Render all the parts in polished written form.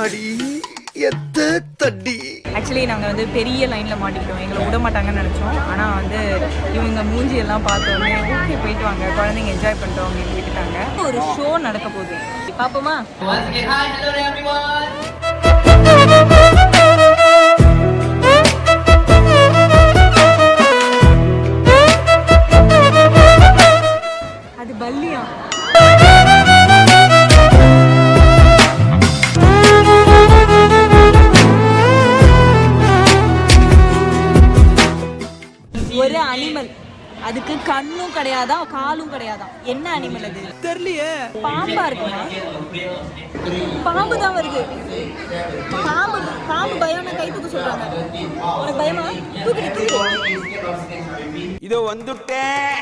அம்மாடி எத்த தட்டி. ஆக்சுவலி நாங்கள் வந்து பெரிய லைனில் மாட்டிக்கிட்டோம், எங்களை விட மாட்டாங்கன்னு நினச்சோம். ஆனால் வந்து இவங்க மூஞ்சி எல்லாம் பார்த்தோன்னே ஓகே போயிட்டு வாங்க, குழந்தைங்க என்ஜாய் பண்ணிட்டோம் அப்படின்னு விட்டுட்டாங்க. ஒரு ஷோ நடக்க போகுது, பார்ப்போமா? அது பல்லியா? ஒரு அனிமல், அதுக்கு கண்ணும் கிடையாதான் காலும் கிடையாதான். என்ன அனிமல் அது தெரியலையே. பாம்பா இருக்குமா? பாம்பு தான் வருது. பாம்பு பாம்பு பயம், கை தூக்க சொல்றாங்க. உனக்கு பயமா? தூக்கிட்டு இதோ வந்துட்டேன்.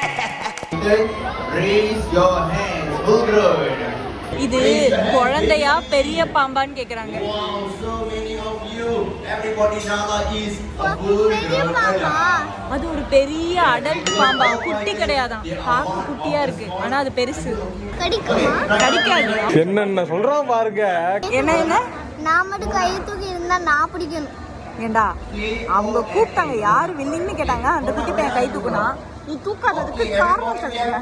Raise your hands. இது குழந்தையா பெரிய பாம்பான்னு கேக்குறாங்க. அது ஒரு பெரிய அடல்ட் பாம்பா, குட்டி கிடையாதான். பார்க்க குட்டியா இருக்கு, ஆனா அது பெருசு. கடிக்காது. என்னென்ன சொல்றான் பாருங்க. என்ன என்ன நான் மட்டும் கை தூக்கி இருந்தா நான் பிடிக்கணும். ஏண்டா அவங்க கூப்பிட்டாங்க, யாரு வில்லிங்னு கேட்டாங்க. அந்த குட்டி பையன் கை தூக்குனா, நீ தூக்காததுக்கு காரணம் சொல்லுங்க.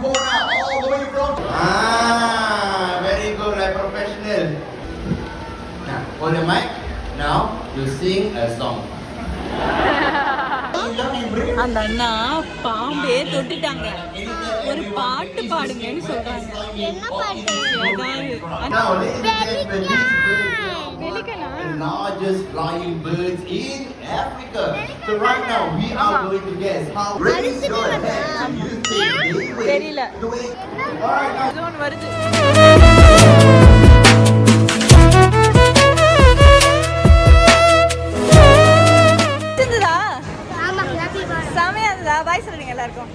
Very good, like professional. Now, hold the mic. Now, you sing a song. அந்த அண்ணா பாம்பே தொட்டுட்டாங்க, ஒரு பாட்டு பாடுங்கன்னு சொல்றாங்க. என்ன பாட்டு? Now, the largest flying birds in Africa. So right now, we are going to guess how raise your hand. You think தெரியல. Alright, now. இது ஒன்று வருது. ஆமா, செமையா இருந்ததா? பாய் சொல்றீங்க எல்லாருக்கும்.